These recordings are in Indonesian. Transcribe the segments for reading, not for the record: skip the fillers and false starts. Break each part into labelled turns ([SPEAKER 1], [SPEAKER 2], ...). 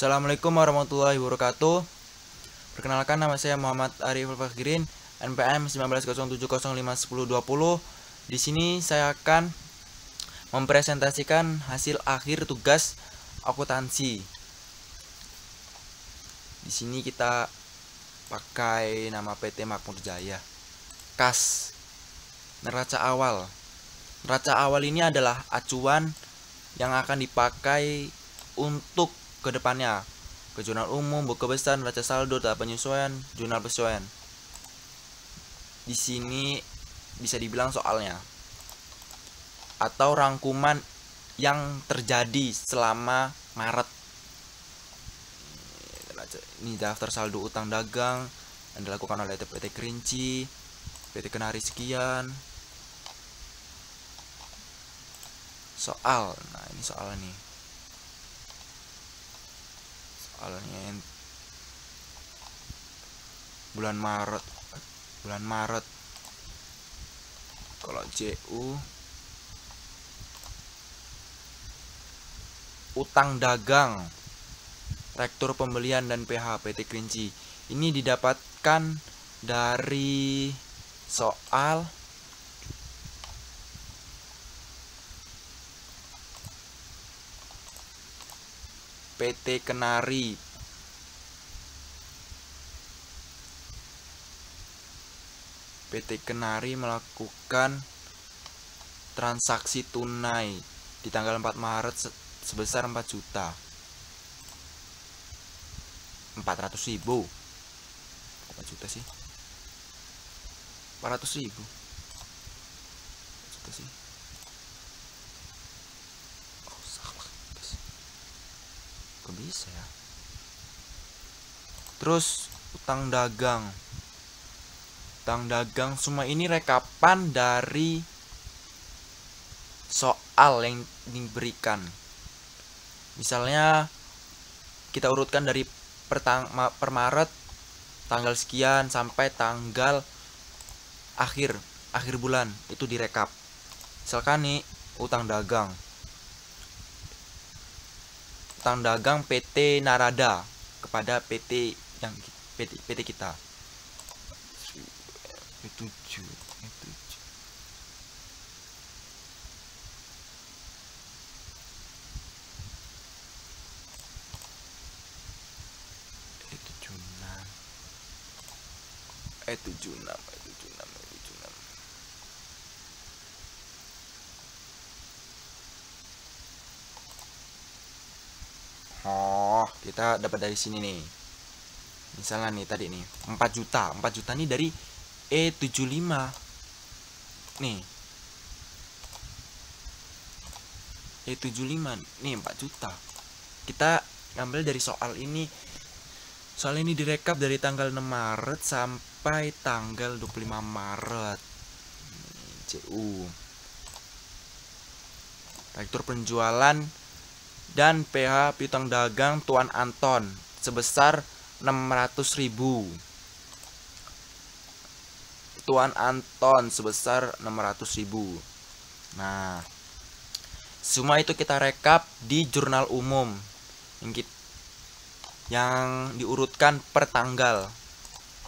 [SPEAKER 1] Assalamualaikum warahmatullahi wabarakatuh. Perkenalkan, nama saya Muhammad Arif Al-Fakhrin, NPM 1907051020. Di sini saya akan mempresentasikan hasil akhir tugas akuntansi. Di sini kita pakai nama PT Makmur Jaya. Kas neraca awal. Neraca awal ini adalah acuan yang akan dipakai untuk kedepannya ke jurnal umum, buku besar, neraca saldo, tahap penyesuaian, jurnal penyesuaian. Di sini bisa dibilang soalnya atau rangkuman yang terjadi selama Maret. Ini daftar saldo utang dagang yang dilakukan oleh PT Kerinci, PT Kenari sekian. Soal, nah ini soalnya nih. Soalnya bulan Maret kalau JU utang dagang rektur pembelian dan PH PT Kerinci ini didapatkan dari soal PT Kenari. PT Kenari melakukan transaksi tunai di tanggal 4 Maret sebesar 4 juta 400.000. 4 juta sih, 400.000 juta sih. Oh, salah. Kok bisa ya? Terus utang dagang semua ini rekapan dari soal yang diberikan. Misalnya kita urutkan dari per Maret tanggal sekian sampai tanggal akhir bulan, itu direkap. Misalkan nih utang dagang PT Narada kepada PT kita. E7 Oh, kita dapat dari sini nih. Misalnya nih tadi nih 4 juta nih dari E75 nih. E75 nih 4 juta. Kita ngambil dari soal ini. Soal ini direkap dari tanggal 6 Maret sampai tanggal 25 Maret. CU. Rektur penjualan dan PH piutang dagang Tuan Anton sebesar 600.000. Tuan Anton sebesar 600.000. Nah, semua itu kita rekap di jurnal umum yang diurutkan per tanggal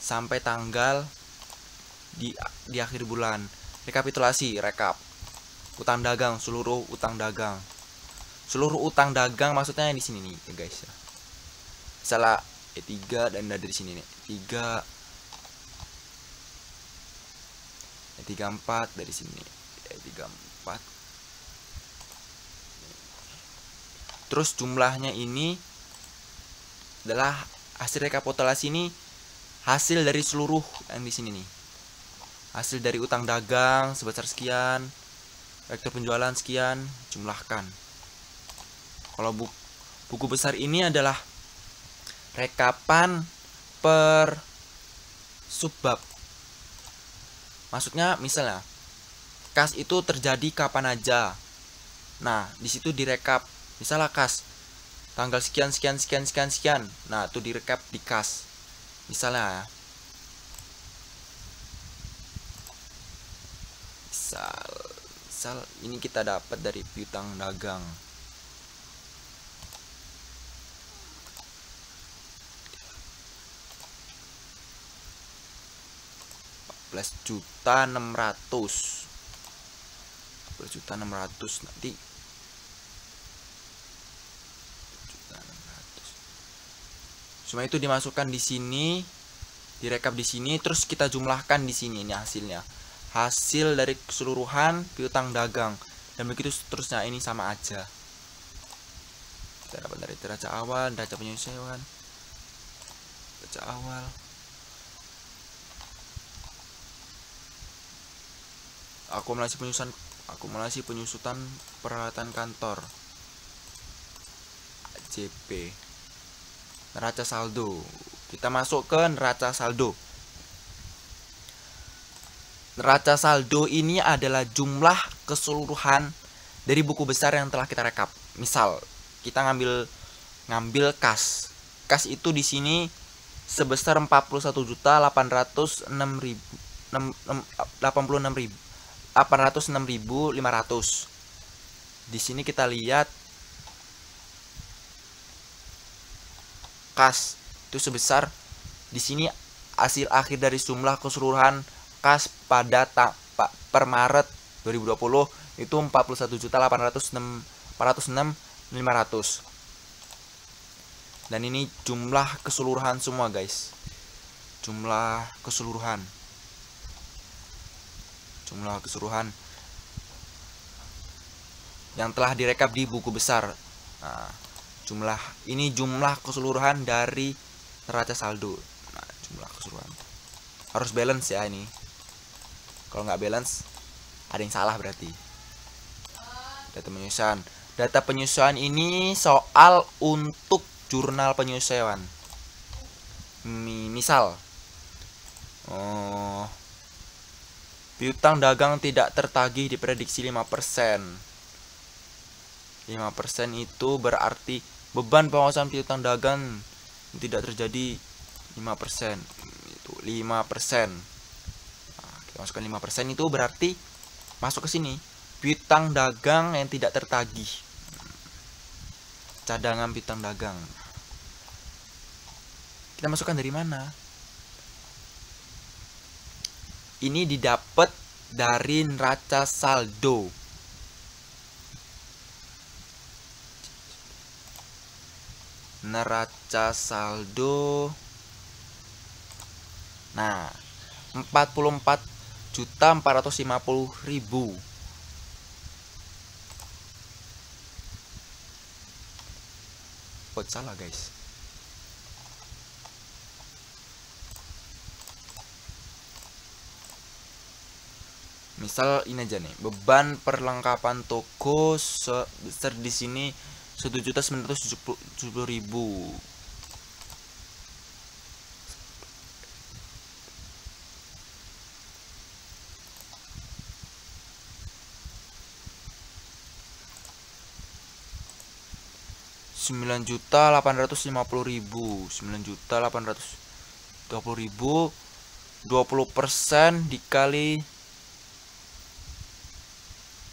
[SPEAKER 1] sampai tanggal di akhir bulan. Rekapitulasi, rekap utang dagang, seluruh utang dagang maksudnya di sini nih ya guys ya. Salah E3 dan dari sini nih E34 dari sini E34. Terus jumlahnya ini adalah hasil rekapitulasi ini, hasil dari seluruh yang di sini nih. Hasil dari utang dagang sebesar sekian, rektur penjualan sekian, jumlahkan. Kalau buku besar ini adalah rekapan per subbab. Maksudnya misalnya kas itu terjadi kapan aja. Nah, di situ direkap. Misalnya kas tanggal sekian. Nah, itu direkap di kas. Misalnya ya. Misal ini kita dapat dari piutang dagang. 14.600.000. 14.600.000 nanti. 14.600.000. Semua itu dimasukkan di sini, direkap di sini, terus kita jumlahkan di sini. Ini hasilnya. Hasil dari keseluruhan piutang dagang, dan begitu seterusnya. Ini sama aja. Kita dapat dari neraca awal, neraca penyesuaian, neraca awal, akumulasi penyusutan peralatan kantor, AJP, neraca saldo. Kita masuk ke neraca saldo. Neraca saldo ini adalah jumlah keseluruhan dari buku besar yang telah kita rekap. Misal kita ngambil kas. Kas itu di sini sebesar 41.806.500. Di sini kita lihat kas itu sebesar, di sini hasil akhir dari jumlah keseluruhan kas pada per Maret 2020 itu 41.806.500. Dan ini jumlah keseluruhan semua, guys. Jumlah keseluruhan yang telah direkap di buku besar. Nah, ini jumlah keseluruhan dari neraca saldo. Nah, jumlah keseluruhan harus balance ya ini. Kalau nggak balance, ada yang salah berarti. Data penyesuaian ini soal untuk jurnal penyesuaian. Misal, piutang dagang tidak tertagih diprediksi 5%. 5% itu berarti beban pengawasan piutang dagang tidak terjadi 5%. Itu 5%. Masukkan 5% itu berarti masuk ke sini piutang dagang yang tidak tertagih, cadangan piutang dagang. Kita masukkan dari mana? Ini didapat dari neraca saldo. Neraca saldo. Nah, 44.450.000. Oh, salah, guys. Misal ini aja nih, beban perlengkapan toko sebesar di sini 1.970.000. $9.850.000. 9.820.000. 20% dikali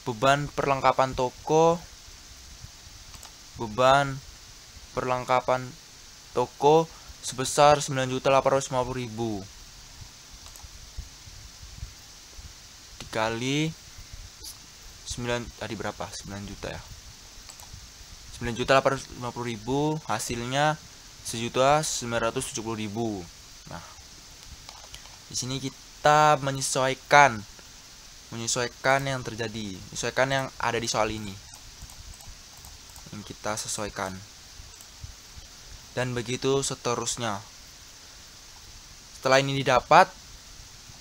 [SPEAKER 1] beban perlengkapan toko. Beban perlengkapan toko sebesar 9.850.000 dikali 9 tadi berapa? 9 juta ya. 9.850.000 hasilnya 1.970.000. Nah, di sini kita menyesuaikan yang terjadi, menyesuaikan yang ada di soal ini. Yang kita sesuaikan. Dan begitu seterusnya. Setelah ini didapat,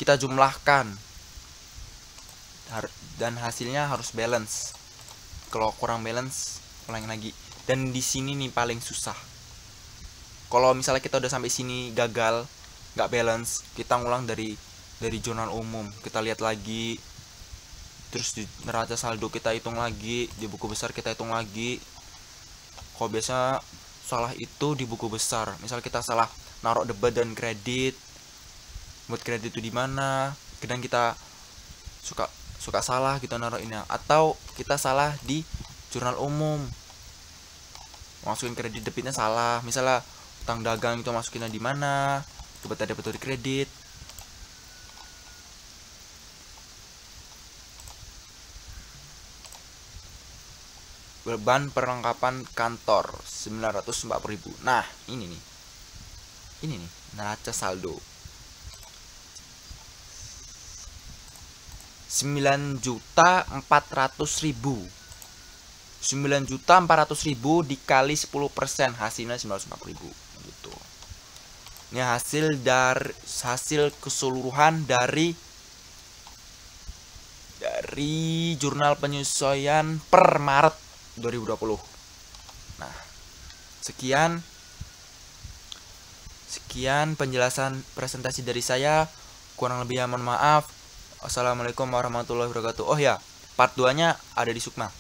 [SPEAKER 1] kita jumlahkan. Dan hasilnya harus balance. Kalau kurang balance, ulangi lagi. Dan di sini nih paling susah. Kalau misalnya kita udah sampai sini gagal, nggak balance, kita ngulang dari jurnal umum. Kita lihat lagi, terus di neraca saldo kita hitung lagi, di buku besar kita hitung lagi. Kalau biasa salah itu di buku besar. Misal kita salah naruh debit dan kredit. Buat kredit itu di mana? Kadang kita suka salah kita naruh ini, atau kita salah di jurnal umum. Masukin kredit debitnya salah. Misalnya utang dagang itu masukinnya di mana? Coba tadi betul di kredit. Beban perlengkapan kantor 940.000. Nah, ini nih. Ini nih, neraca saldo. 9.400.000. 9.400.000 dikali 10% hasilnya 940.000 gitu. Ini hasil keseluruhan dari jurnal penyesuaian per Maret 2020. Nah, sekian penjelasan presentasi dari saya. Kurang lebihnya mohon maaf. Wassalamualaikum warahmatullahi wabarakatuh. Oh ya, part 2-nya ada di Sukma.